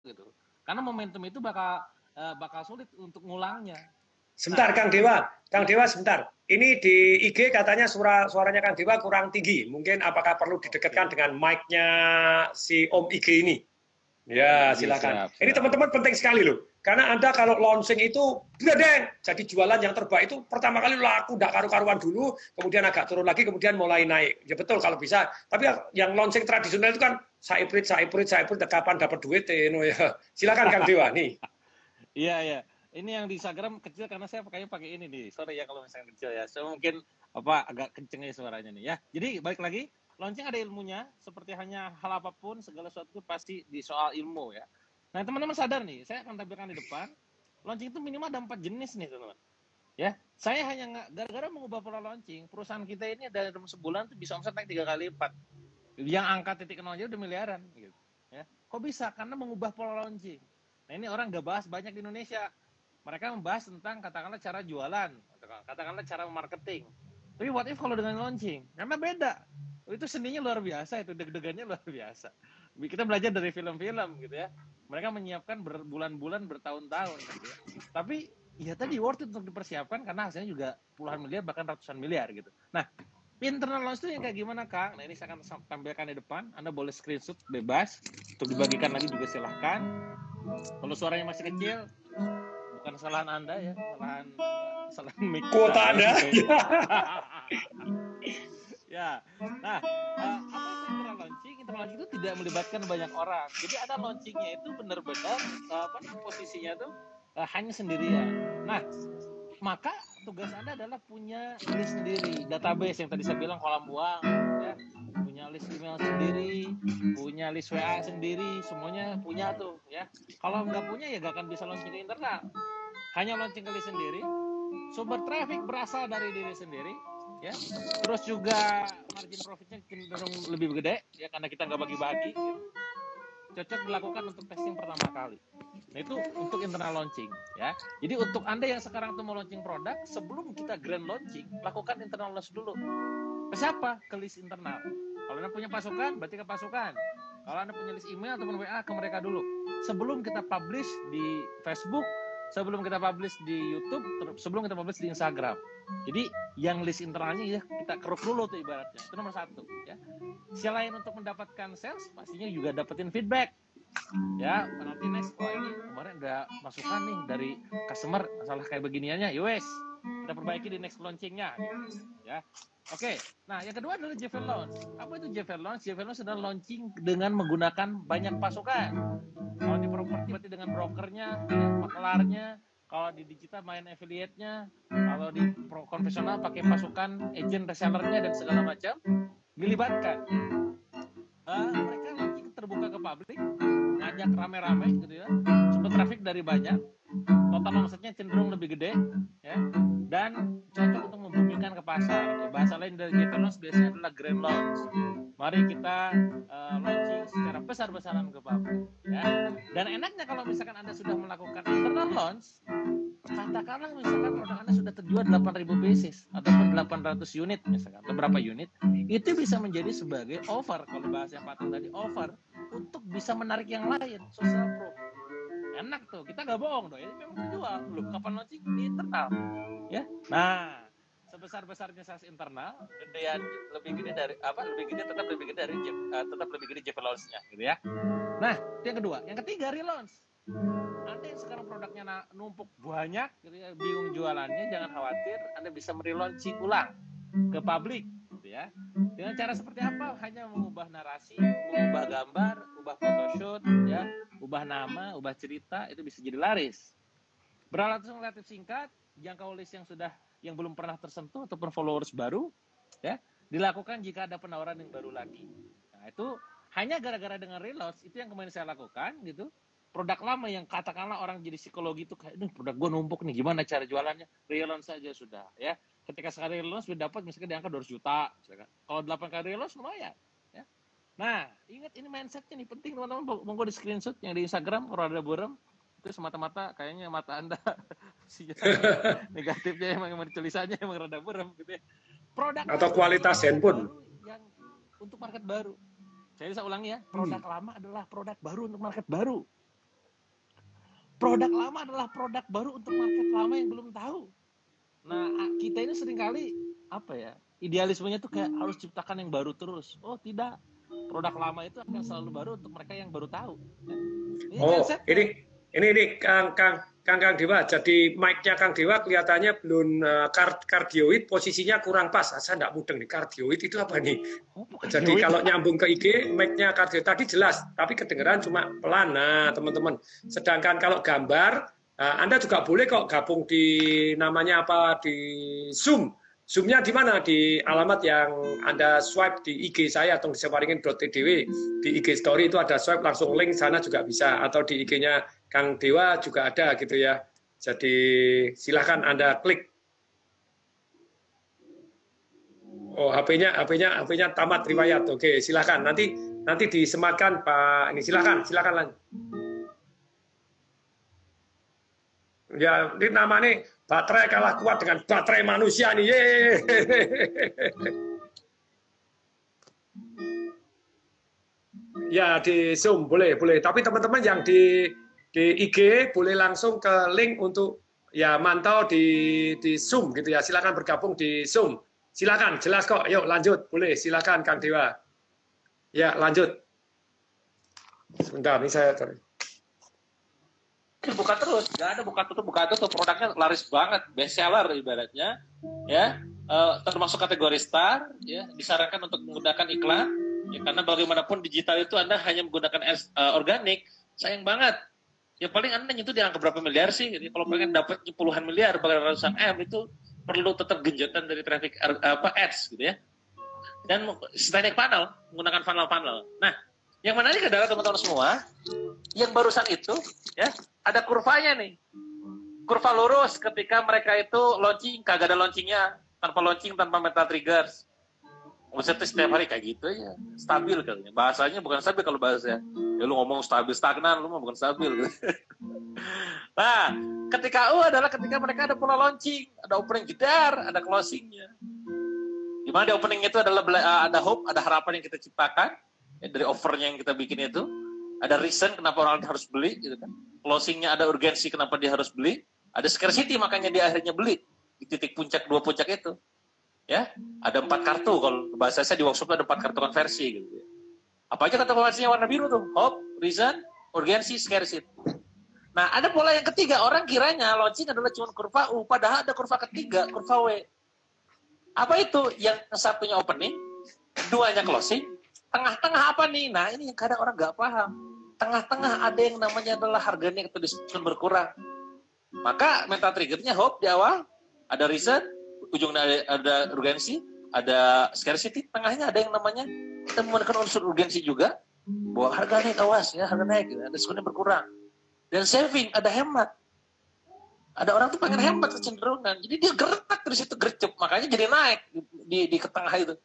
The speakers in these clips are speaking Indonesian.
gitu. Karena momentum itu bakal sulit untuk ngulangnya. Sebentar, Kang Dewa sebentar. Ini di IG katanya suaranya Kang Dewa kurang tinggi. Mungkin apakah perlu didekatkan dengan mic-nya si Om IG ini? Ya, silakan. Siap. Ini teman-teman penting sekali loh. Karena Anda kalau launching itu, deng, jadi jualan yang terbaik itu pertama kali laku, nggak karu-karuan dulu, kemudian agak turun lagi, kemudian mulai naik. Ya betul kalau bisa. Tapi yang launching tradisional itu kan saiprit, kapan dapat duit, ya. Silakan Kang Dewa nih. Iya. Ini yang di Instagram kecil karena saya pakai ini nih. Sorry ya kalau misalnya kecil ya. So mungkin agak kenceng ya suaranya nih ya. Jadi balik lagi, launching ada ilmunya. Seperti hanya hal apapun, segala sesuatu pasti di soal ilmu ya. Nah teman-teman sadar nih, saya akan tampilkan di depan. Launching itu minimal ada 4 jenis nih teman-teman. Ya, saya hanya gara-gara mengubah pola launching, perusahaan kita ini dalam sebulan tuh bisa omset naik 3 kali lipat. Yang angka titik nol aja udah miliaran gitu. Ya, kok bisa? Karena mengubah pola launching. Nah ini orang nggak bahas banyak di Indonesia. Mereka membahas tentang katakanlah cara jualan, katakanlah cara marketing. Tapi what if kalau dengan launching? Karena beda. Itu seninya luar biasa, itu deg-degannya luar biasa. Kita belajar dari film-film gitu ya. Mereka menyiapkan berbulan-bulan, bertahun-tahun gitu ya. Tapi ya tadi worth it untuk dipersiapkan karena hasilnya juga puluhan miliar bahkan ratusan miliar gitu. Nah, internal launch itu yang kayak gimana Kang? Nah ini saya akan tampilkan di depan. Anda boleh screenshot bebas. Untuk dibagikan lagi juga silahkan. Kalau suaranya masih kecil, bukan kesalahan Anda ya, kesalahan mic kuota Anda. Ya, nah apa itu internal launching? Internal launching itu tidak melibatkan banyak orang. Jadi ada launchingnya itu benar-benar posisinya tuh hanya sendirian. Nah, maka tugas Anda adalah punya list sendiri, database yang tadi saya bilang kolam buang, ya, punya list email sendiri, punya list WA sendiri, semuanya punya tuh, ya. Kalau nggak punya ya nggak akan bisa launching ke internal. Hanya launching ke list sendiri, sumber traffic berasal dari diri sendiri, ya. Terus juga margin profitnya cenderung lebih gede, ya karena kita nggak bagi-bagi. Gitu. Cocok dilakukan untuk testing pertama kali. Nah itu untuk internal launching ya. Jadi untuk Anda yang sekarang tuh mau launching produk, sebelum kita grand launching, lakukan internal launch dulu. Ke siapa? Ke list internal. Kalau Anda punya pasukan, berarti ke pasukan. Kalau Anda punya list email ataupun WA, ke mereka dulu. Sebelum kita publish di Facebook, sebelum kita publish di YouTube, sebelum kita publish di Instagram. Jadi yang list internalnya ya kita keruk dulu tuh ibaratnya. Itu nomor 1 ya. Selain untuk mendapatkan sales, pastinya juga dapetin feedback. Ya, nanti next, wah ini kemarin ada masukan nih dari customer masalah kayak beginiannya, yowes kita perbaiki di next launchingnya, ya. Oke, nah yang kedua adalah JV Launch. Apa itu JV Launch? JV Launch adalah launching dengan menggunakan banyak pasukan. Kalau di properti berarti dengan brokernya, ya, makelarnya. Kalau di digital main affiliate-nya. Kalau di konvensional pakai pasukan, agent, resellernya dan segala macam. Dilibatkan. Mereka launching terbuka ke publik, ngajak rame-rame gitu ya, sumber traffic dari banyak, total omsetnya cenderung lebih gede, ya, dan cocok untuk membumikan ke pasar. Ya, bahasa lain dari JV Launch biasanya adalah grand launch. Mari kita launching secara besar-besaran ke publik, ya. Dan enaknya kalau misalkan Anda sudah melakukan internal launch, katakanlah misalkan produk Anda sudah terjual 8.000 pieces ataupun 800 unit misalkan, beberapa unit, itu bisa menjadi sebagai offer, kalau bahasa Patang tadi offer, untuk bisa menarik yang lain, social proof. Enak tuh, kita nggak bohong dong, ini memang terjual, belum kapan launching di internal, ya. Nah, sebesar-besarnya sales internal, gedean lebih gede dari tetap lebih gede JV Launch-nya, gitu ya. Nah, itu yang kedua. Yang ketiga, relaunch. Anda yang sekarang produknya numpuk banyak, gitu ya, bingung jualannya, jangan khawatir, Anda bisa merelaunching ulang ke publik, gitu ya. Dengan cara seperti apa? Hanya mengubah narasi, mengubah gambar, ubah photoshoot, ya, ubah nama, ubah cerita, itu bisa jadi laris. Berlangsung relatif singkat, jangkau list yang belum pernah tersentuh ataupun followers baru, ya, dilakukan jika ada penawaran yang baru lagi. Nah, itu hanya gara-gara dengan relaunch, itu yang kemarin saya lakukan, gitu. Produk lama yang katakanlah orang jadi psikologi itu kayak, produk gue numpuk nih, gimana cara jualannya? Relaunch saja sudah, ya. Ketika sekali relaunch sudah dapat misalkan di angka 200 juta, misalkan. Kalau 8 kali relaunch lumayan, ya. Nah, ingat ini mindsetnya nih penting teman-teman. Monggo di screenshot yang di Instagram kalau ada burem. Itu semata-mata kayaknya mata Anda negatifnya emang tulisannya emang rada burem gitu ya. Produk atau kualitas handphone yang untuk market baru. Saya bisa ulangi ya, produk lama adalah produk baru untuk market baru. Produk lama adalah produk baru untuk market lama yang belum tahu. Nah, kita ini seringkali apa ya? Idealismenya tuh kayak harus ciptakan yang baru terus. Oh, tidak. Produk lama itu akan selalu baru untuk mereka yang baru tahu. Oh, ini Kang Dewa. Jadi mic-nya Kang Dewa kelihatannya belum kardioid, posisinya kurang pas. Saya nggak mudeng nih, kardioid itu apa nih? Jadi kalau nyambung ke IG, mic-nya kardioid tadi jelas, tapi kedengeran cuma pelan. Nah, teman-teman. Sedangkan kalau gambar, Anda juga boleh kok gabung di namanya apa di Zoom. Zoom-nya di mana? Di alamat yang Anda swipe di IG saya atau di sewaringin.tdw. Di IG story itu ada swipe langsung link sana juga bisa. Atau di IG-nya Kang Dewa juga ada gitu ya. Jadi silahkan Anda klik. Oh, HP-nya tamat riwayat. Oke, silahkan. Nanti disematkan Pak. Ini silahkan lanjut. Ya, ini namanya baterai kalah kuat dengan baterai manusia nih. Ya, di Zoom boleh. Tapi teman-teman yang di IG boleh langsung ke link untuk ya mantau di Zoom gitu ya. Silakan bergabung di Zoom. Silakan, jelas kok. Yuk lanjut, boleh. Silakan Kang Dewa. Ya, lanjut. Sebentar, ini saya buka terus, nggak ada buka tutup produknya laris banget, best seller ibaratnya, ya, termasuk kategori star, ya, disarankan untuk menggunakan iklan, ya, karena bagaimanapun digital itu Anda hanya menggunakan organik, sayang banget, ya paling Anda nyentuh di angka berapa miliar sih, jadi kalau pengen dapat puluhan miliar, bahkan ratusan M itu perlu tetap genjotan dari traffic ads, gitu ya, dan teknik funnel, menggunakan funnel. Nah, yang menarik adalah teman-teman semua, yang barusan itu, ya, ada kurvanya nih. Kurva lurus ketika mereka itu launching, kagak ada launchingnya, tanpa launching, tanpa meta triggers. Maksudnya setiap hari kayak gitu ya, stabil kali. Bahasanya bukan stabil kalau bahasa. Ya lu ngomong stabil, stagnan, lu mah bukan stabil. Nah, ketika U adalah ketika mereka ada pola launching, ada opening jedar, ada closingnya. Di mana di opening itu adalah ada hope, ada harapan yang kita ciptakan, ya, dari offernya yang kita bikin itu. Ada reason kenapa orang harus beli, gitu kan. Closingnya ada urgensi kenapa dia harus beli. Ada scarcity makanya dia akhirnya beli di titik puncak, 2 puncak itu. Ya, ada 4 kartu. Kalau bahasa saya di workshop ada 4 kartu konversi. Gitu. Apa aja kata konversinya warna biru tuh? Hope, reason, urgensi, scarcity. Nah, ada pola yang ketiga. Orang kiranya launching adalah cuma kurva U, padahal ada kurva ketiga, kurva W. Apa itu? Yang satunya opening, duanya closing. Tengah-tengah apa nih? Nah, ini yang kadang orang nggak paham. Tengah-tengah ada yang namanya adalah harga naik atau diskon berkurang. Maka meta triggernya hope di awal, ada reason, ujungnya ada urgensi, ada scarcity, tengahnya ada yang namanya kita menggunakan unsur urgensi juga, bahwa harga naik, awas ya, harga naik, ada diskonnya berkurang. Dan saving, ada hemat. Ada orang tuh pengen hemat kecenderungan, jadi dia gerak dari situ gercep, makanya jadi naik di tengah itu.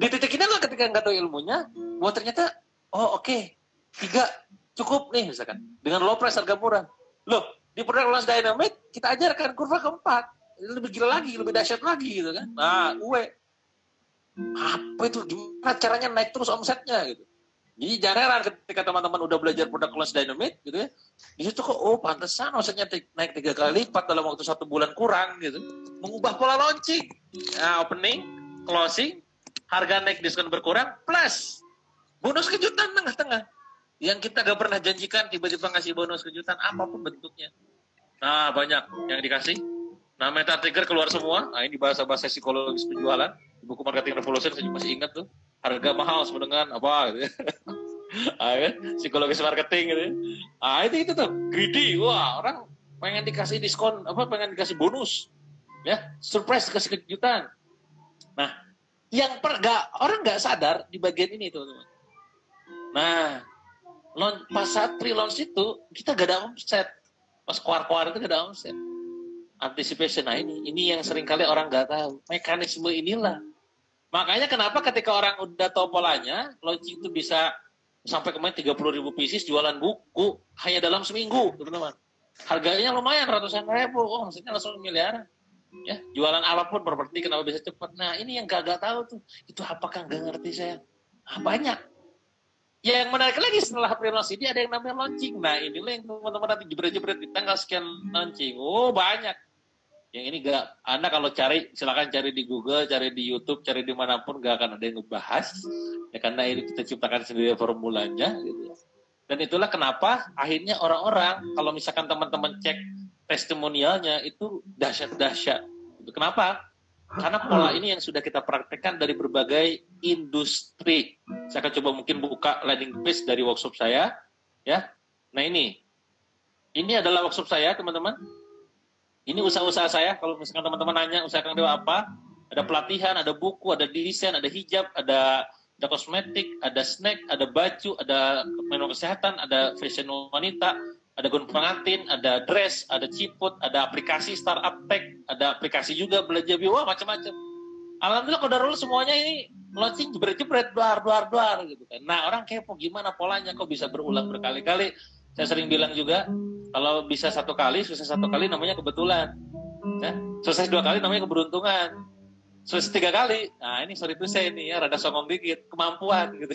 Di titik ini lah ketika nggak tahu ilmunya, bahwa ternyata, oh oke, 3 cukup nih misalkan, dengan low price harga murah. Loh, di produk launch dynamic, kita ajarkan kurva keempat, lebih gila lagi, lebih dahsyat lagi gitu kan. Nah, apa itu, gimana caranya naik terus omsetnya gitu. Jadi jangan heran ketika teman-teman udah belajar produk launch dynamic gitu ya, di situ kok, oh pantesan omsetnya naik 3 kali lipat dalam waktu 1 bulan kurang gitu. Mengubah pola launching, nah, opening, closing, harga naik diskon berkurang, plus bonus kejutan tengah-tengah. Yang kita gak pernah janjikan, tiba-tiba ngasih bonus kejutan, apapun bentuknya. Nah, banyak yang dikasih. Nah, meta trigger keluar semua. Nah, ini bahasa-bahasa psikologis penjualan. Di buku Marketing Revolution, saya masih ingat tuh. Harga mahal sama dengan apa, gitu. Psikologis marketing, gitu. Nah, itu tuh. Greedy. Wah, orang pengen dikasih diskon, pengen dikasih bonus. Ya, surprise, dikasih kejutan. Nah, yang orang nggak sadar di bagian ini, teman-teman. Nah, pas saat pre-launch itu, kita gak ada omset. Pas keluar-keluar itu gak ada omset. Anticipation, nah ini yang seringkali orang gak tahu. Mekanisme inilah. Makanya kenapa ketika orang udah tahu polanya, launching itu bisa sampai kemarin 30.000 pieces jualan buku hanya dalam seminggu, teman-teman. Harganya lumayan, ratusan ribu. Oh, maksudnya langsung miliaran. Ya, jualan apapun, properti kenapa bisa cepat. Nah, ini yang gak tahu tuh. Itu apakah gak ngerti saya? Banyak. yang menarik lagi setelah pre-launch ini ada yang namanya launching. Nah inilah yang teman-teman nanti jebret-jebret di tanggal sekian launching. Oh banyak. Yang ini Anda kalau cari, silakan cari di Google, cari di YouTube, cari dimanapun, gak akan ada yang ngebahas. Ya karena ini kita ciptakan sendiri formulanya. Gitu. Dan itulah kenapa akhirnya orang-orang, kalau misalkan teman-teman cek testimonialnya, itu dahsyat-dahsyat. Kenapa? Karena pola ini yang sudah kita praktekkan dari berbagai industri. Saya akan coba mungkin buka landing page dari workshop saya. Ya. Nah ini adalah workshop saya, teman-teman. Ini usaha-usaha saya, kalau misalkan teman-teman nanya usaha Kang Dewa apa, ada pelatihan, ada buku, ada desain, ada hijab, ada kosmetik, ada snack, ada baju, ada menu kesehatan, ada fashion wanita, ada gaun pengantin, ada dress, ada ciput, ada aplikasi startup tech, ada aplikasi juga belajar wah macam-macam. Alhamdulillah kalau udah roll semuanya ini launching jebret-jebret, duar gitu kan. Nah orang kepo gimana polanya, kok bisa berulang berkali-kali. Saya sering bilang juga, kalau bisa satu kali, sukses satu kali namanya kebetulan. Ya? Sukses 2 kali namanya keberuntungan. Sukses 3 kali, nah ini sorry to say nih ya, rada songong dikit, kemampuan gitu.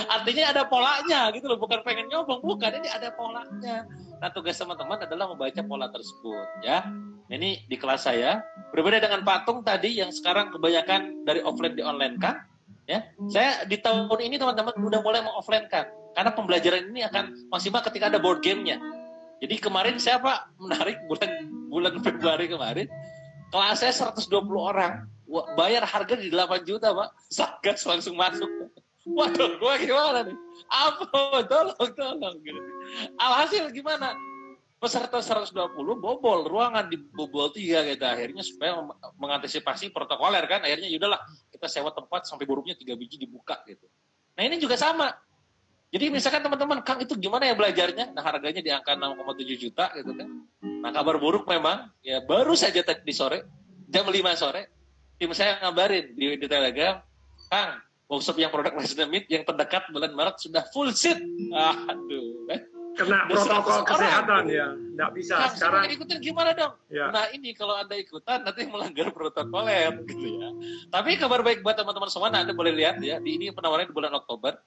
Artinya ada polanya gitu loh, bukan pengen nyobong, bukan, ini ada polanya. Nah tugas teman-teman adalah membaca pola tersebut ya. Ini di kelas saya, berbeda dengan patung tadi yang sekarang kebanyakan dari offline di online kan. Ya, saya di tahun ini teman-teman udah mulai mengoffline kan. Karena pembelajaran ini akan maksimal ketika ada board game-nya. Jadi kemarin saya Pak menarik bulan Februari kemarin, kelas saya 120 orang, bayar harga di 8 juta Pak, Satgas langsung masuk. Waduh, gue gimana nih? Apa? Tolong. Gitu. Alhasil gimana? Peserta 120 bobol, ruangan dibobol 3 gitu. Akhirnya supaya mengantisipasi protokoler kan, akhirnya yaudahlah kita sewa tempat sampai buruknya 3 biji dibuka gitu. Nah ini juga sama. Jadi misalkan teman-teman, Kang itu gimana ya belajarnya? Nah harganya di angka 6,7 juta gitu kan. Nah kabar buruk memang, ya baru saja tadi sore, jam 5 sore, tim saya ngabarin di Telegram, Kang, workshop yang produk Resident Meet yang terdekat bulan Maret sudah full seat. Aduh, kena protokol kesehatan ya, nggak bisa. Nah, sekarang ikutin gimana dong? Ya. Nah ini kalau Anda ikutan nanti melanggar protokoler gitu ya. Tapi kabar baik buat teman-teman semua, Anda boleh lihat ya, ini penawarannya di bulan Oktober.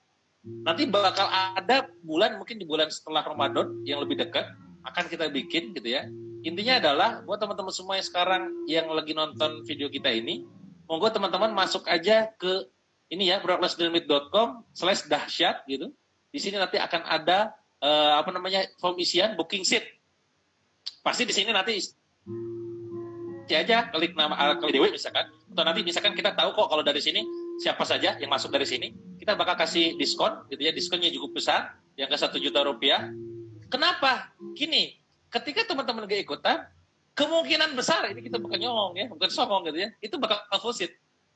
Nanti bakal ada mungkin di bulan setelah Ramadan yang lebih dekat akan kita bikin gitu ya. Intinya adalah buat teman-teman semua yang sekarang yang lagi nonton video kita ini, monggo teman-teman masuk aja ke ini ya, productlessdynamit.com/dahsyat gitu. Di sini nanti akan ada form isian booking seat. Pasti di sini nanti aja klik nama Dewi misalkan, atau nanti misalkan kita tahu kok kalau dari sini siapa saja yang masuk dari sini, kita bakal kasih diskon gitu ya, diskonnya cukup besar, yang ke 1 juta rupiah. Kenapa? Gini, ketika teman-teman gak ikutan, kemungkinan besar ini kita bukan nyolong ya, bukan songong gitu ya, itu bakal full seat.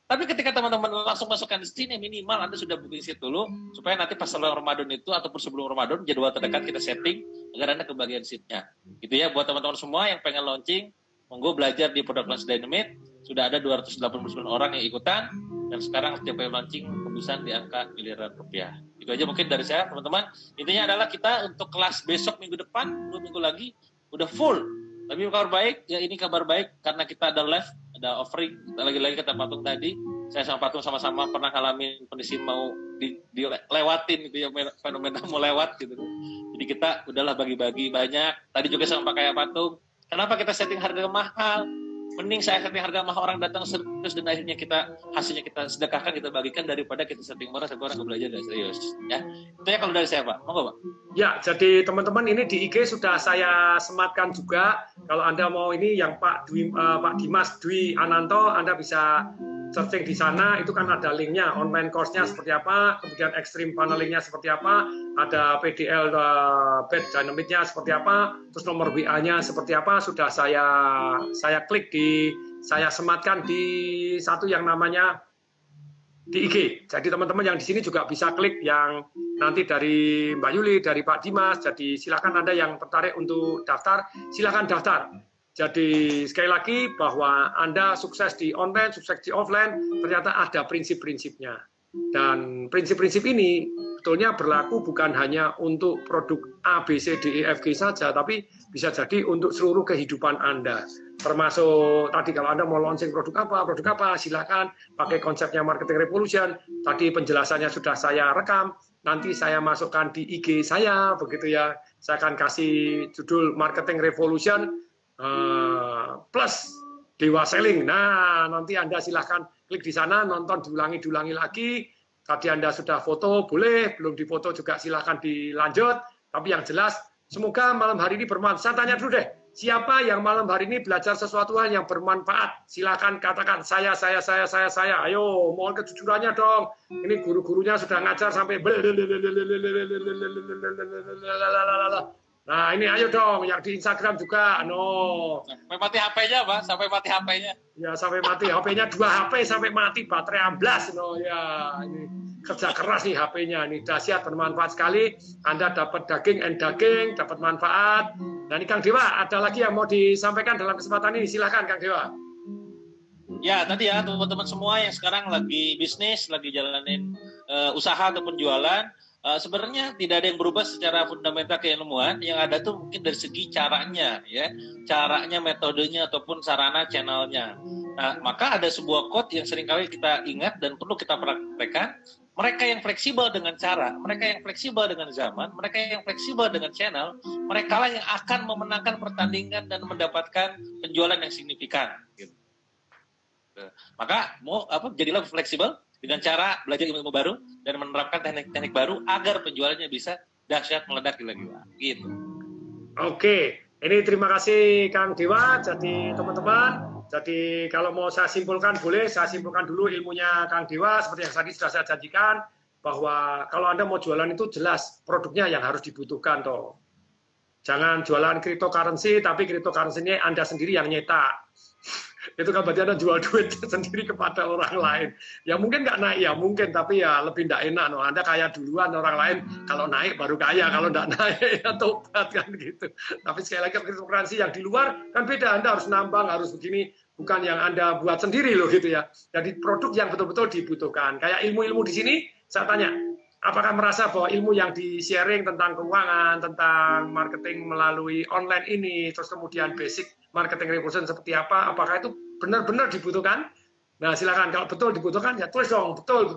Tapi ketika teman-teman langsung masukkan di sini, minimal Anda sudah booking seat dulu, supaya nanti pas setelah Ramadan itu ataupun sebelum Ramadan, jadwal terdekat kita setting agar Anda kebagian seatnya. Gitu ya, buat teman-teman semua yang pengen launching, monggo belajar di Product Launch Dynamit. Sudah ada 289 orang yang ikutan, dan sekarang setiap kali launching tembusan di angka miliaran rupiah. Itu aja mungkin dari saya, teman-teman. Intinya adalah kita untuk kelas besok minggu depan, 2 minggu lagi, udah full. Tapi kabar baik, ya ini kabar baik karena kita ada live, ada offering. Lagi-lagi kata Patung tadi, saya sama Patung sama-sama pernah ngalamin kondisi mau dilewatin gitu ya, fenomena mau lewat gitu. Jadi kita udahlah bagi-bagi banyak. Tadi juga sama Pak kayak Patung, kenapa kita setting harga mahal? Mending saya setting harga mahal, orang datang serius dan akhirnya hasilnya kita sedekahkan, kita bagikan, daripada kita setting murah sampai orang belajar dari serius. Ya, itu ya kalau dari saya Pak. Monggo Pak. Ya, jadi teman-teman ini di IG sudah saya sematkan juga. Kalau Anda mau ini yang Pak Dimas Dwi Ananto, Anda bisa searching di sana, itu kan ada linknya, online course-nya seperti apa, kemudian extreme paneling-nya seperti apa, ada PDL batch dynamit-nya seperti apa, terus nomor WA-nya seperti apa, sudah saya klik saya sematkan di satu yang namanya di IG. Jadi teman-teman yang di sini juga bisa klik yang nanti dari Mbak Yuli, dari Pak Dimas. Jadi silakan Anda yang tertarik untuk daftar, silakan daftar. Jadi sekali lagi bahwa Anda sukses di online, sukses di offline, ternyata ada prinsip-prinsipnya. Dan prinsip-prinsip ini sebetulnya berlaku bukan hanya untuk produk A, B, C, D, E, F, G saja, tapi bisa jadi untuk seluruh kehidupan Anda. Termasuk tadi kalau Anda mau launching produk apa, silakan pakai konsepnya marketing revolution. Tadi penjelasannya sudah saya rekam. nanti saya masukkan di IG saya, begitu ya. Saya akan kasih judul Marketing Revolution plus Dewa Selling. Nah, nanti Anda silahkan klik di sana, nonton diulangi lagi. Tadi Anda sudah foto, boleh. Belum difoto juga silahkan dilanjut. Tapi yang jelas, semoga malam hari ini bermanfaat. Saya tanya dulu deh, siapa yang malam hari ini belajar sesuatu hal yang bermanfaat? Silahkan katakan, saya. Ayo, mohon kejujurannya dong. Ini guru-gurunya sudah ngajar sampai nah, ini ayo dong, yang di Instagram juga. No. Sampai mati HP-nya, Pak. Sampai mati HP-nya. Ya, sampai mati. HP-nya 2 HP sampai mati, baterai amblas. No, ya, ini kerja keras nih HP-nya. Ini dahsyat, bermanfaat sekali. Anda dapat daging, dapat manfaat. Dan ini Kang Dewa, ada lagi yang mau disampaikan dalam kesempatan ini? Silahkan, Kang Dewa. Ya, tadi ya, teman-teman semua yang sekarang lagi bisnis, lagi jalanin usaha ataupun jualan, sebenarnya tidak ada yang berubah secara fundamental keilmuan. Yang ada tuh mungkin dari segi caranya, ya, caranya, metodenya ataupun sarana channelnya. Nah, maka ada sebuah quote yang seringkali kita ingat dan perlu kita praktekkan. Mereka yang fleksibel dengan cara, mereka yang fleksibel dengan zaman, mereka yang fleksibel dengan channel, mereka lah yang akan memenangkan pertandingan dan mendapatkan penjualan yang signifikan. Gitu. Maka jadilah fleksibel dengan cara belajar ilmu baru dan menerapkan teknik-teknik baru agar penjualannya bisa dahsyat meledak gila-gila. Gitu. Oke, ini terima kasih Kang Dewa. Jadi teman-teman, jadi kalau mau saya simpulkan boleh, saya simpulkan dulu ilmunya Kang Dewa seperti yang tadi sudah saya janjikan bahwa kalau Anda mau jualan itu jelas produknya yang harus dibutuhkan toh. Jangan jualan cryptocurrency tapi cryptocurrency-nya Anda sendiri yang nyetak. Itu kan berarti Anda jual duit sendiri kepada orang lain. Ya mungkin nggak naik, ya mungkin, tapi ya lebih nggak enak. No. Anda kaya duluan, orang lain kalau naik baru kaya, kalau nggak naik ya tobat kan gitu. Tapi sekali lagi cryptocurrency yang di luar kan beda, Anda harus nambang, harus begini, bukan yang Anda buat sendiri loh gitu ya. Jadi produk yang betul-betul dibutuhkan. Kayak ilmu-ilmu di sini, saya tanya, apakah merasa bahwa ilmu yang di-sharing tentang keuangan, tentang marketing melalui online ini, terus kemudian basic marketing revolution seperti apa, apakah itu benar-benar dibutuhkan? Nah, silakan kalau betul dibutuhkan ya tulis dong, betul.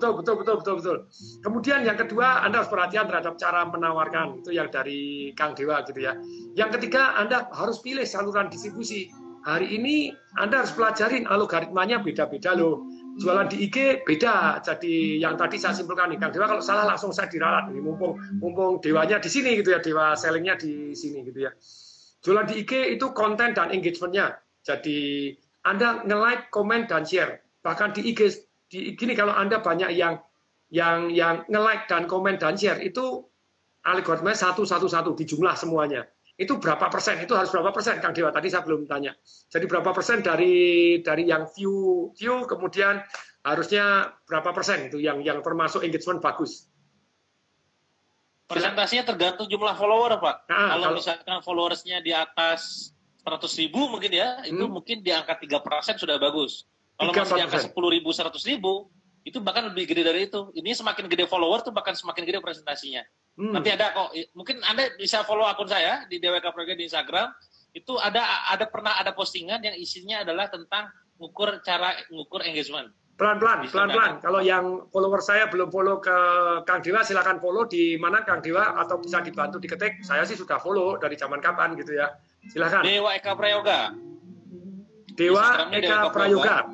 Kemudian yang kedua, Anda harus perhatian terhadap cara menawarkan, itu yang dari Kang Dewa gitu ya. Yang ketiga, Anda harus pilih saluran distribusi. Hari ini Anda harus pelajarin algoritmanya beda-beda loh. Jualan di IG beda. Jadi yang tadi saya simpulkan nih, Kang Dewa kalau salah langsung saya diralat nih, mumpung Dewanya di sini gitu ya, Dewa Sellingnya di sini gitu ya. Jualan di IG itu konten dan engagement-nya. Jadi Anda nge-like, komen, dan share. Bahkan di IG, gini kalau Anda banyak yang nge-like dan komen dan share, itu algoritmanya satu di jumlah semuanya. Itu berapa persen? Itu harus berapa persen, Kang Dewa? Tadi saya belum tanya. Jadi berapa persen dari yang view kemudian harusnya berapa persen itu yang termasuk engagement bagus? Presentasinya tergantung jumlah follower, Pak. Kalau misalkan followersnya di atas 100.000 mungkin ya, itu mungkin di angka 3% sudah bagus. Kalau masih di angka 10.000, 100.000, itu bahkan lebih gede dari itu. Ini semakin gede follower tuh bahkan semakin gede presentasinya. Nanti ada kok, mungkin Anda bisa follow akun saya di DWK Project di Instagram. Itu pernah ada postingan yang isinya adalah tentang cara ngukur engagement. Pelan-pelan. Kalau yang follower saya belum follow ke Kang Dewa, silakan follow di mana Kang Dewa, atau bisa dibantu diketik. Saya sih sudah follow dari zaman kapan gitu ya. Silakan. Dewa Eka Prayoga. Dewa Eka Prayoga.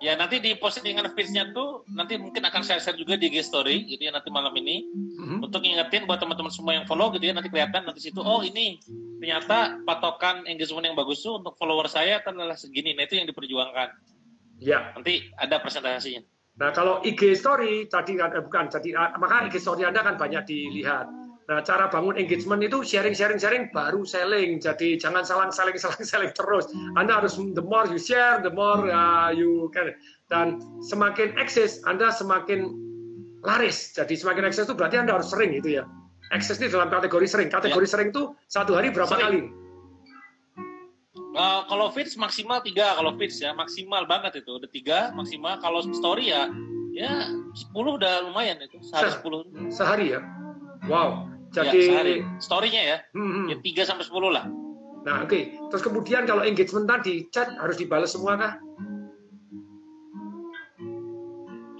Ya, nanti di postingan feeds-nya tuh nanti mungkin akan saya share juga di IG story gitu ya nanti malam ini. Untuk ngingetin buat teman-teman semua yang follow gitu ya, nanti kelihatan nanti situ, oh ini ternyata patokan engagement yang bagus tuh untuk follower saya adalah segini. Nah, itu yang diperjuangkan. Ya. Nanti ada presentasinya. Nah, kalau IG story tadi maka IG story Anda kan banyak dilihat. Nah, cara bangun engagement itu sharing baru selling. Jadi jangan selling terus. Anda harus the more you share, the more you can. Dan semakin akses Anda semakin laris. Jadi semakin akses itu berarti Anda harus sering gitu ya. Akses ini dalam kategori sering. Kategori sering itu satu hari berapa kali? Kalau feeds maksimal 3, kalau feeds ya maksimal banget itu udah 3 maksimal. Kalau story ya 10 udah lumayan itu, sehari 10. Sehari ya? Wow. Jadi ya, sehari. Story-nya ya 3 sampai 10 lah. Nah, oke. Terus kemudian kalau engagement tadi chat harus dibalas semua kah?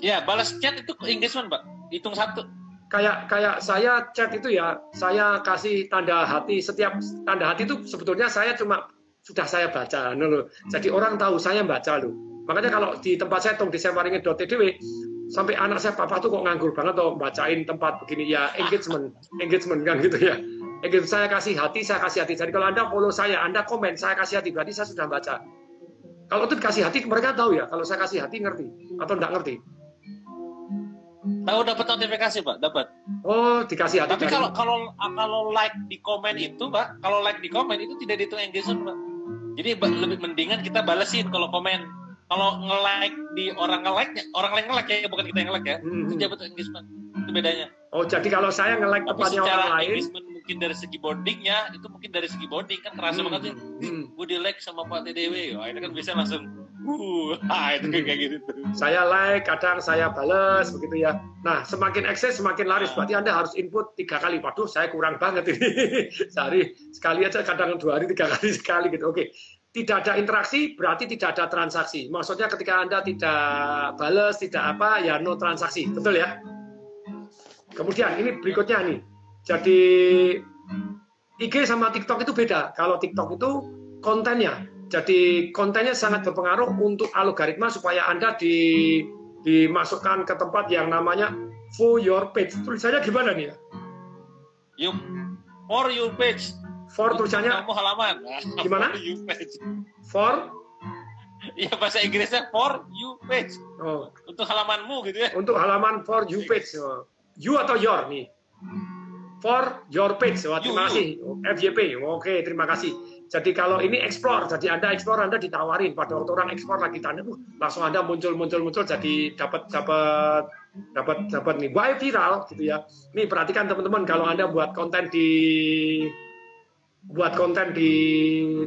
Ya, balas chat itu engagement, Pak. Hitung 1. kayak saya chat itu ya, saya kasih tanda hati, setiap tanda hati itu sebetulnya saya cuma sudah saya baca loh. Jadi orang tahu saya baca loh. Makanya kalau di tempat saya tong desainwaringin.tw sampai anak saya, papa tuh kok nganggur banget tuh bacain tempat begini ya, engagement kan gitu ya. Saya kasih hati, saya kasih hati. Jadi kalau Anda follow saya, Anda komen, saya kasih hati, berarti saya sudah baca. Kalau itu dikasih hati, mereka tahu ya. Kalau saya kasih hati, ngerti atau enggak ngerti? Tahu dapat notifikasi, Pak, dapat. Oh, dikasih hati. Tapi kalau like di komen itu, Pak, kalau like di komen itu tidak dihitung engagement, Pak. Jadi lebih mendingan kita balesin kalau komen. Kalau nge-like di orang lain nge-like ya, bukan kita yang nge-like ya. Itu dia betul engagement. Itu bedanya. Oh, jadi kalau saya nge-like tempatnya orang lain, mungkin dari segi bondingnya, itu mungkin dari segi bonding kan kerasa banget sih. Gue di-like sama Pak TDW. Wah, itu kan bisa langsung itu kayak gitu. Saya like, kadang saya bales begitu ya. Nah, semakin akses semakin laris. Berarti Anda harus input 3 kali. Waduh, saya kurang banget ini. Sehari sekali aja, kadang 2 hari 3 kali sekali gitu. Oke. Tidak ada interaksi berarti tidak ada transaksi. Maksudnya ketika Anda tidak bales, tidak apa, ya no transaksi. Betul ya? Kemudian ini berikutnya nih. Jadi IG sama TikTok itu beda. Kalau TikTok itu kontennya. Jadi kontennya sangat berpengaruh untuk algoritma supaya Anda dimasukkan ke tempat yang namanya for your page. Tulisannya gimana nih ya? For your page. For tulisannya kamu halaman. Gimana? For you page. For? Iya, bahasa Inggrisnya for you page. Oh. Untuk halamanmu gitu ya. Untuk halaman for you page. Oh. You atau your nih? For your page. Oh, terima kasih. FYP. Oke, terima kasih. Jadi kalau ini explore, jadi Anda explore, Anda ditawarin pada waktu orang explore lagi tanya, langsung Anda muncul, jadi dapat nih, why viral gitu ya. Nih perhatikan teman-teman, kalau Anda buat konten di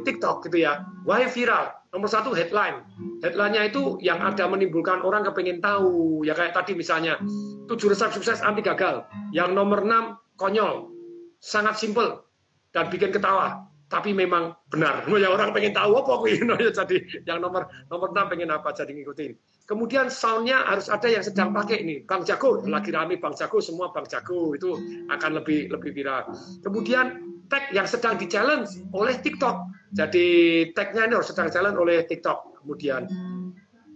TikTok gitu ya, why viral? Nomor 1 headline. Headline-nya itu yang ada menimbulkan orang kepengen tahu. Ya kayak tadi misalnya 7 resep sukses anti gagal. Yang nomor 6 konyol, sangat simple dan bikin ketawa. Tapi memang benar. Ya orang pengen tahu apa jadi yang nomor 6 pengen apa jadi ngikutin. Kemudian soundnya harus ada yang sedang pakai ini. Bang Jago lagi rame, Bang Jago, semua Bang Jago itu akan lebih viral. Kemudian tag yang sedang di challenge oleh TikTok. Jadi tagnya ini harus sedang challenge oleh TikTok. Kemudian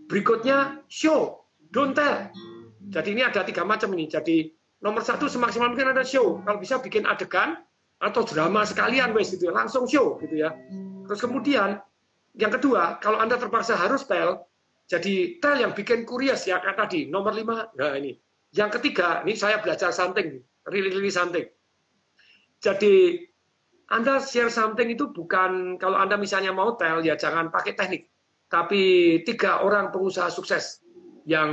berikutnya show, don't tell. Jadi ini ada 3 macam ini. Jadi nomor 1 semaksimal mungkin ada show. Kalau bisa bikin adegan atau drama sekalian wes gitu ya, langsung show gitu ya. Terus kemudian yang kedua, kalau Anda terpaksa harus tell, jadi tell yang bikin curious ya kayak tadi, nomor 5. Nah ini. Yang ketiga, ini saya belajar something, really something. Jadi Anda share something itu bukan, kalau Anda misalnya mau tell ya jangan pakai teknik. Tapi 3 orang pengusaha sukses yang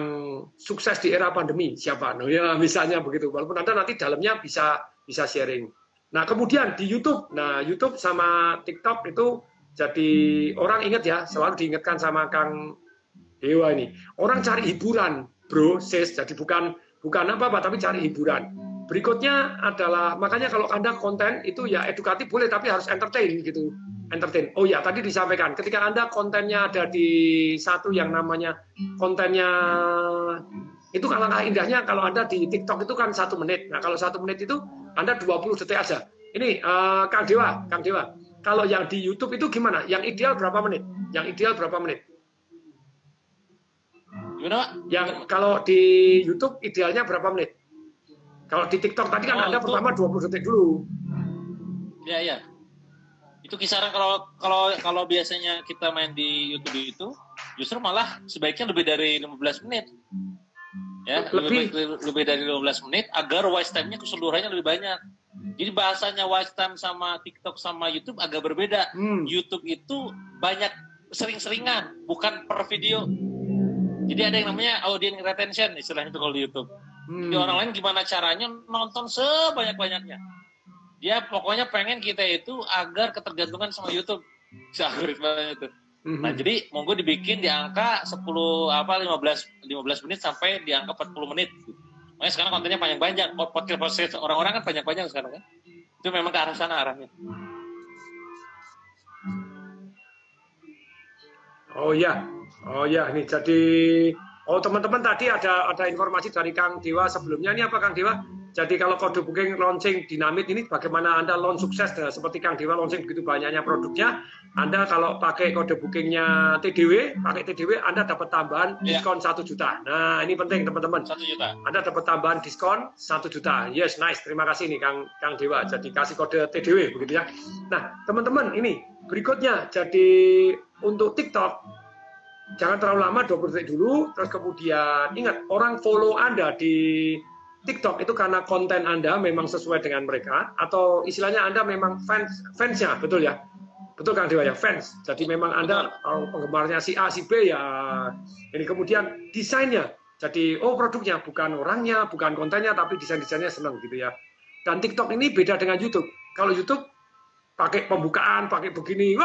sukses di era pandemi siapa? Nah ya misalnya begitu. Walaupun Anda nanti dalamnya bisa sharing. Nah, kemudian di YouTube. Nah, YouTube sama TikTok itu jadi orang ingat ya, selalu diingatkan sama Kang Dewa ini. Orang cari hiburan, bro, sis. Jadi bukan apa-apa, tapi cari hiburan. Berikutnya adalah, makanya kalau Anda konten itu ya edukatif boleh, tapi harus entertain gitu. Entertain. Oh ya, tadi disampaikan, ketika Anda kontennya ada di satu yang namanya kontennya, itu alangkah indahnya kalau Anda di TikTok itu kan 1 menit. Nah, kalau 1 menit itu Anda 20 detik aja. Ini Kang Dewa. Kalau yang di YouTube itu gimana? Yang ideal berapa menit? Gimana, Pak? Yang kalau di YouTube idealnya berapa menit? Kalau di TikTok tadi kan Anda pertama 20 detik dulu. Iya. Itu kisaran kalau biasanya kita main di YouTube itu justru malah sebaiknya lebih dari 15 menit. Ya, lebih dari 15 menit agar watch time-nya keseluruhannya lebih banyak. Jadi bahasanya watch time sama TikTok sama YouTube agak berbeda. YouTube itu banyak sering-seringan, bukan per video. Jadi ada yang namanya audience retention istilahnya itu kalau di YouTube. Jadi orang lain gimana caranya nonton sebanyak-banyaknya. Dia pokoknya pengen kita itu agar ketergantungan sama YouTube. Algoritmanya itu. Nah, jadi monggo dibikin di angka 15 menit sampai di angka 40 menit. Makanya sekarang kontennya panjang-panjang. Podcast orang-orang kan panjang-panjang sekarang kan. Itu memang ke arah sana arahnya. Oh ya, ini jadi teman-teman tadi ada informasi dari Kang Dewa sebelumnya. Ini apa Kang Dewa? Jadi kalau kode booking launching dinamit ini bagaimana Anda launch sukses, nah, seperti Kang Dewa launching begitu banyaknya produknya, Anda kalau pakai kode bookingnya TDW, pakai TDW Anda dapat tambahan diskon 1 juta. Nah ini penting teman-teman. 1 juta. Anda dapat tambahan diskon 1 juta. Yes, nice. Terima kasih nih Kang Dewa. Jadi kasih kode TDW begitu ya. Nah teman-teman ini berikutnya. Jadi untuk TikTok jangan terlalu lama 20 detik dulu. Terus kemudian ingat orang follow Anda di TikTok itu karena konten Anda memang sesuai dengan mereka atau istilahnya Anda memang fansnya, betul ya? Betul Kang Dewa ya, fans. Jadi memang Anda penggemarnya si A, si B ya. Ini kemudian desainnya. Jadi produknya bukan orangnya, bukan kontennya, tapi desainnya senang gitu ya. Dan TikTok ini beda dengan YouTube. Kalau YouTube pakai pembukaan, pakai begini.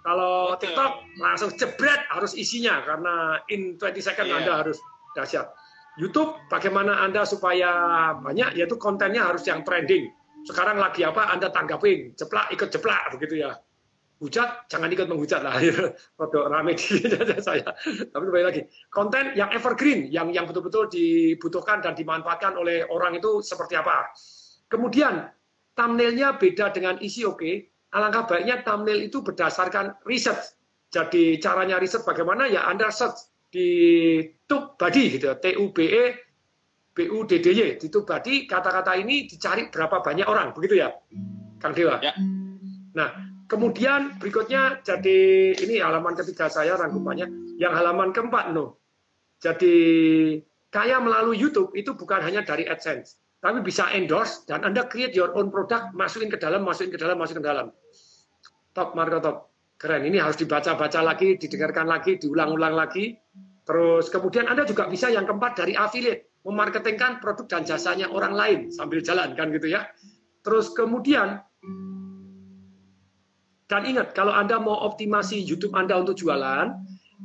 Kalau TikTok langsung jebret harus isinya karena in 20 second Anda harus dahsyat. YouTube, bagaimana Anda supaya banyak, yaitu kontennya harus yang trending. Sekarang lagi apa, Anda tanggapin, jeplak, ikut jeplak, begitu ya. Hujat, jangan ikut menghujat lah. Rodok rame di saya. Tapi kembali lagi, konten yang evergreen, yang betul-betul dibutuhkan dan dimanfaatkan oleh orang itu seperti apa. Kemudian, thumbnail-nya beda dengan isi oke. Alangkah baiknya thumbnail itu berdasarkan riset. Jadi caranya riset bagaimana, ya Anda search di TubeBuddy gitu, TUBE BUDDY, di TubeBuddy kata-kata ini dicari berapa banyak orang, begitu ya, Kang Dewa. Ya. Nah, kemudian berikutnya jadi ini halaman ketiga saya rangkumannya, yang halaman keempat Jadi kaya melalui YouTube itu bukan hanya dari AdSense, tapi bisa endorse dan Anda create your own product, masukin ke dalam. Top, Marco top. Keren, ini harus dibaca-baca lagi, didengarkan lagi, diulang-ulang lagi. Terus kemudian Anda juga bisa yang keempat dari affiliate, memarketingkan produk dan jasanya orang lain sambil jalan kan gitu ya. Terus kemudian, dan ingat kalau Anda mau optimasi YouTube Anda untuk jualan,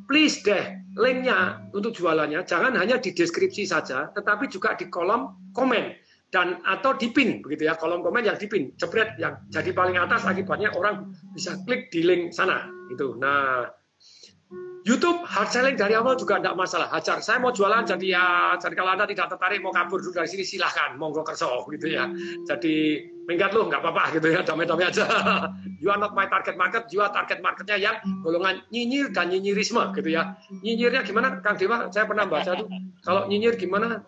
please deh linknya untuk jualannya jangan hanya di deskripsi saja, tetapi juga di kolom komen. Dan atau di pin begitu ya, kolom komen yang di pin jebret yang jadi paling atas, akibatnya orang bisa klik di link sana gitu. Nah, YouTube hard selling dari awal juga tidak masalah. Hajar, saya mau jualan jadi kalau Anda tidak tertarik mau kabur dulu dari sini silahkan, monggo kerso gitu ya. Jadi minggat lu nggak apa-apa gitu ya, damai-damai aja. You are not my target market, you are target marketnya yang golongan nyinyir dan nyinyirisme gitu ya. Nyinyirnya gimana Kang Dewa? Saya pernah baca tuh, kalau nyinyir gimana?